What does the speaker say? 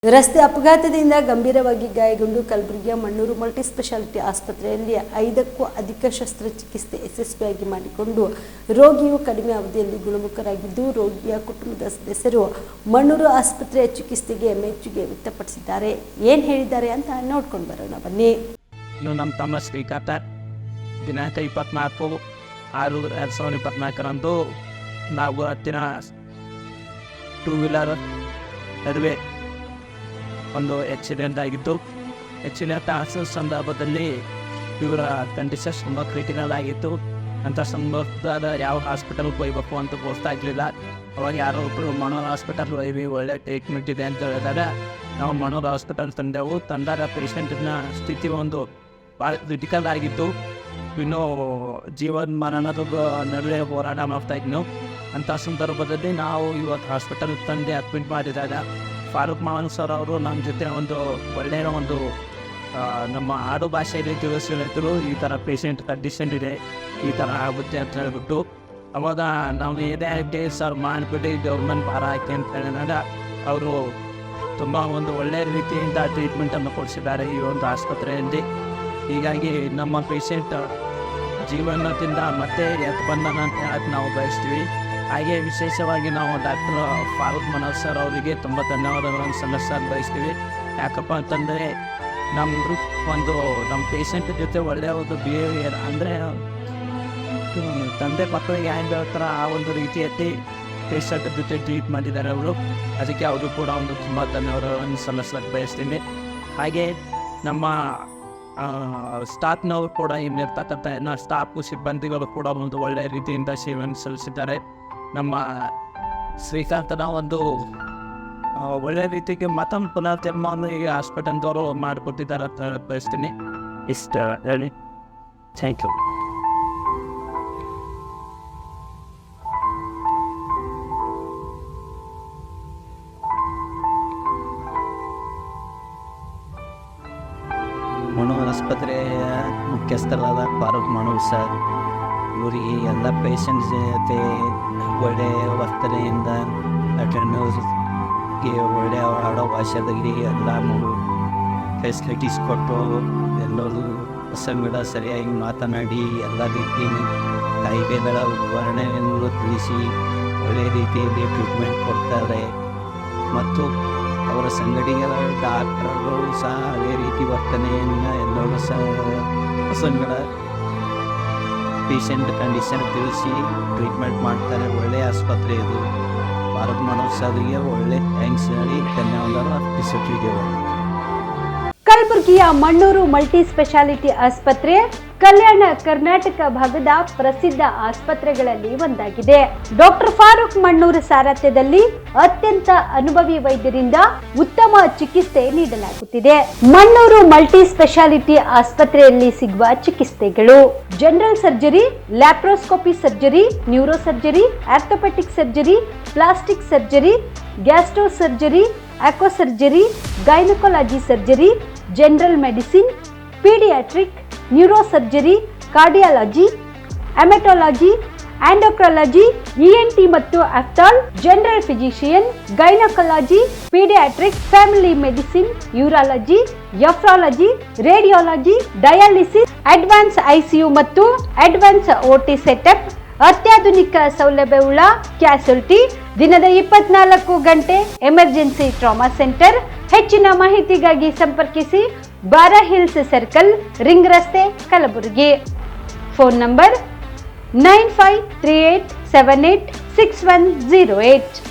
ರಸ್ತೆ ಅಪಘಾತದಿಂದ ಗಂಭೀರವಾಗಿ ಗಾಯಗೊಂಡು ಕಲಬುರಗಿಯ ಮಣ್ಣೂರು ಮಲ್ಟಿ ಸ್ಪೆಷಾಲಿಟಿ ಆಸ್ಪತ್ರೆಯಲ್ಲಿ 5ಕ್ಕೂ ಅಧಿಕ ಶಸ್ತ್ರಚಿಕಿತ್ಸೆ ಯಶಸ್ವಿಯಾಗಿ ಮಾಡಿಕೊಂಡು ರೋಗಿಯು ಕಡಿಮೆ ಅವಧಿಯಲ್ಲಿ ಗುಣಮುಖರಾಗಿದ್ದು, ರೋಗಿಯ ಕುಟುಂಬದ ಸದಸ್ಯರು ಮಣ್ಣೂರು ಆಸ್ಪತ್ರೆಯ ಚಿಕಿತ್ಸೆಗೆ ಮೆಚ್ಚುಗೆ ವ್ಯಕ್ತಪಡಿಸಿದ್ದಾರೆ. ಏನು ಹೇಳಿದ್ದಾರೆ ಅಂತ ನೋಡ್ಕೊಂಡು ಬರೋಣ ಬನ್ನಿ. ನಮ್ಮ ತಮ್ಮ ಶ್ರೀಕಾಂತ ದಿನಾಂಕ 24/6/2024ರಂದು ನಾವು ಹತ್ತಿನ 2 ವೀಲರ್ ನಡುವೆ ಒಂದು ಆಕ್ಸಿಡೆಂಟ್ ಆಗಿತ್ತು. ಆಕ್ಸಿಡೆಂಟ್ ಆಗಿರೋ ಸಂದರ್ಭದಲ್ಲಿ ಇವರ ಕಂಡೀಷನ್ಸ್ ತುಂಬ ಕ್ರಿಟಿಕಲ್ ಆಗಿತ್ತು. ಅಂಥ ಸಂದರ್ಭದ ಯಾವ ಹಾಸ್ಪಿಟಲ್ಗೆ ಹೋಗ್ಬೇಕು ಅಂತ ಗೊತ್ತಾಗಲಿಲ್ಲ. ಅವಾಗ ಯಾರೋ ಒಬ್ಬರು ಮನೋಹರ್ ಹಾಸ್ಪಿಟಲ್ ಹೋಯ್ವಿ, ಒಳ್ಳೆ ಟ್ರೀಟ್ಮೆಂಟ್ ಇದೆ ಅಂತ ಹೇಳಿದಾಗ ನಾವು ಮನೋಹರ್ ಹಾಸ್ಪಿಟಲ್ ತಂದೆವು. ತಂದಾಗ ಪೇಷಂಟಿನ ಸ್ಥಿತಿ ಒಂದು ಭಾಳ ಕ್ರಿಟಿಕಲ್ ಆಗಿತ್ತು. ಇನ್ನೂ ಜೀವನ ಮರಣದ ನಡುವೆ ಹೋರಾಟ ಮಾಡ್ತಾ ಇದ್ನು. ಅಂಥ ಸಂದರ್ಭದಲ್ಲಿ ನಾವು ಇವತ್ತು ಹಾಸ್ಪಿಟಲ್ ತಂದೆ ಅಡ್ಮಿಟ್ ಮಾಡಿದಾಗ ಫಾರೂಕ್ ಮಾವನ್ ಸರ್ ಅವರು ನಮ್ಮ ಜೊತೆ ಒಂದು ಒಳ್ಳೆಯ ಒಂದು ನಮ್ಮ ಆಡು ಭಾಷೆಯಲ್ಲಿ ತಿಳಿಸಿದ್ರು. ಈ ಥರ ಪೇಷಂಟ್ ಕಂಡೀಷನ್ ಇದೆ, ಈ ಥರ ಆಗುತ್ತೆ ಅಂತ ಹೇಳ್ಬಿಟ್ಟು ಅವಾಗ ನಾವು ಏನೇ ಆಗಿ ಸರ್ ಮಾಡಿಬಿಟ್ಟು ಗೌರ್ಮೆಂಟ್ ಭಾರ ಹಾಕಿ ಅಂತ ಹೇಳಿದಾಗ ಅವರು ತುಂಬ ಒಂದು ಒಳ್ಳೆಯ ರೀತಿಯಿಂದ ಟ್ರೀಟ್ಮೆಂಟನ್ನು ಕೊಡಿಸಿದ್ದಾರೆ ಈ ಒಂದು ಆಸ್ಪತ್ರೆಯಲ್ಲಿ. ಹೀಗಾಗಿ ನಮ್ಮ ಪೇಷಂಟ್ ಜೀವನದಿಂದ ಮತ್ತೆ ಎದ್ದು ಬಂದನ ಅಂತ ಹೇಳಕ್ಕೆ ನಾವು ಬಯಸ್ತೀವಿ. ಹಾಗೆ ವಿಶೇಷವಾಗಿ ನಾವು ಡಾಕ್ಟರ್ ಫಾರೂಕ್ ಮನೋಹರ್ ಸರ್ ಅವರಿಗೆ ತುಂಬ ಧನ್ಯವಾದಗಳನ್ನು ಸಲ್ಲಿಸಲು ಬಯಸ್ತೀವಿ. ಯಾಕಪ್ಪ ಅಂತಂದರೆ ನಮ್ಮ ಪೇಷಂಟ್ ಜೊತೆ ಒಳ್ಳೆಯ ಒಂದು ಬಿಹೇವಿಯರ್ ಅಂದರೆ ತಂದೆ ಮಕ್ಕಳಿಗೆ ಹ್ಯಾಂಗ್ ಹೇಳ್ತಾರೆ ಆ ಒಂದು ರೀತಿಯಲ್ಲಿ ಪೇಷಂಟ್ ಜೊತೆ ಟ್ರೀಟ್ ಮಾಡಿದ್ದಾರೆ ಅವರು. ಅದಕ್ಕೆ ಅವರು ಕೂಡ ಒಂದು ತುಂಬ ಧನ್ಯವಾದಗಳನ್ನು ಸಲ್ಲಿಸಲಿಕ್ಕೆ ಬಯಸ್ತೀನಿ. ಹಾಗೆ ನಮ್ಮ ಸ್ಟಾಫ್ನವರು ಕೂಡ ಇನ್ನಿರ್ತಕ್ಕಂಥ ಸ್ಟಾಫು ಸಿಬ್ಬಂದಿಗಳು ಕೂಡ ಒಂದು ಒಳ್ಳೆಯ ರೀತಿಯಿಂದ ಸೇವೆಯನ್ನು ಸಲ್ಲಿಸಿದ್ದಾರೆ. ನಮ್ಮ ಶ್ರೀಕಾಂತನ ಒಂದು ಒಳ್ಳೆಯ ರೀತಿಗೆ ಮತ್ತೊಂದು ಪುನರ್ಜನ್ಮವನ್ನು ಈಗ ಹಾಸ್ಪಿಟಲ್ದವರು ಮಾಡಿಕೊಟ್ಟಿದ್ದಾರೆ ಅಂತ ಬಯಸ್ತೀನಿ. ಇಷ್ಟ ಹೇಳಿ, ಥ್ಯಾಂಕ್ ಯು. ಮನೋಹರ್ ಆಸ್ಪತ್ರೆಯ ಮುಖ್ಯಸ್ಥರಾದ ಫಾರೂಕ್ ಮನೋಹರ್ ಸರ್ ಇವರಿಗೆ ಎಲ್ಲ ಪೇಷಂಟ್ಸ್ ಜೊತೆ ಒಳ್ಳೆಯ ವರ್ತನೆಯಿಂದ ಅಟೆಂಡರ್ಸ್ಗೆ ಒಳ್ಳೆಯ ಆಡೋ ಭಾಷೆದಲ್ಲಿ ಎಲ್ಲನೂ ಫೆಸಿಲಿಟೀಸ್ ಕೊಟ್ಟು ಎಲ್ಲರೂ ಸಂಗಡ ಸರಿಯಾಗಿ ಮಾತನಾಡಿ ಎಲ್ಲ ರೀತಿ ಕಾಯಿಲೆಗಳ ವರ್ಣನೆಯನ್ನು ತಿಳಿಸಿ ಒಳ್ಳೆಯ ರೀತಿಯಲ್ಲಿ ಟ್ರೀಟ್ಮೆಂಟ್ ಕೊಡ್ತಾರೆ. ಮತ್ತು ಅವರ ಸಂಗಡಿಗರ ಡಾಕ್ಟರ್ಗಳು ಸಹ ಅದೇ ರೀತಿ ವರ್ತನೆಯನ್ನು ಎಲ್ಲರೂ ಸಹ ಸಂಗಡ ಪೇಷಂಟ್ ಕಂಡೀಷನ್ ತಿಳಿಸಿ ಟ್ರೀಟ್ಮೆಂಟ್ ಮಾಡ್ತಾರೆ. ಒಳ್ಳೆಯ ಆಸ್ಪತ್ರೆ ಇದು. ಫಾರೂಕ್ ಮನೋಹರ್ ಸರ್ಗೆ ಒಳ್ಳೆ ಥ್ಯಾಂಕ್ಸ್ ಹೇಳಿ ಧನ್ಯವಾದ ಅರ್ಪಿಸುತ್ತಿದ್ದೇವೆ. ಕಲಬುರಗಿಯ ಮಣ್ಣೂರು ಮಲ್ಟಿ ಸ್ಪೆಷಾಲಿಟಿ ಆಸ್ಪತ್ರೆ ಕಲ್ಯಾಣ ಕರ್ನಾಟಕ ಭಾಗದ ಪ್ರಸಿದ್ಧ ಆಸ್ಪತ್ರೆಗಳಲ್ಲಿ ಒಂದಾಗಿದೆ. ಡಾಕ್ಟರ್ ಫಾರೂಕ್ ಮಣ್ಣೂರು ಸಾರಥ್ಯದಲ್ಲಿ ಅತ್ಯಂತ ಅನುಭವಿ ವೈದ್ಯರಿಂದ ಉತ್ತಮ ಚಿಕಿತ್ಸೆ ನೀಡಲಾಗುತ್ತಿದೆ. ಮಣ್ಣೂರು ಮಲ್ಟಿ ಸ್ಪೆಷಾಲಿಟಿ ಆಸ್ಪತ್ರೆಯಲ್ಲಿ ಸಿಗುವ ಚಿಕಿತ್ಸೆಗಳು: general surgery, laparoscopy surgery, neuro surgery, orthopaedic surgery, plastic surgery, gastro surgery, aqua surgery, gynaecology surgery, general medicine, paediatric, neuro surgery, cardiology, haematology, endocrinology, ENT ಮತ್ತು ophthal, general physician, gynaecology, paediatric, family medicine, urology, nephrology, radiology, dialysis, advance ICU ಮತ್ತು advance OT setup, ಅತ್ಯಾಧುನಿಕ ಸೌಲಭ್ಯವುಳ್ಳ ಕ್ಯಾಸುಲಿಟಿ, ದಿನದ 24 ಗಂಟೆ emergency trauma centre. ಹೆಚ್ಚಿನ ಮಾಹಿತಿಗಾಗಿ ಸಂಪರ್ಕಿಸಿ ಬಾರಾ hills circle, ring ರಸ್ತೆ, ಕಲಬುರಗಿ. Phone number 9538786108.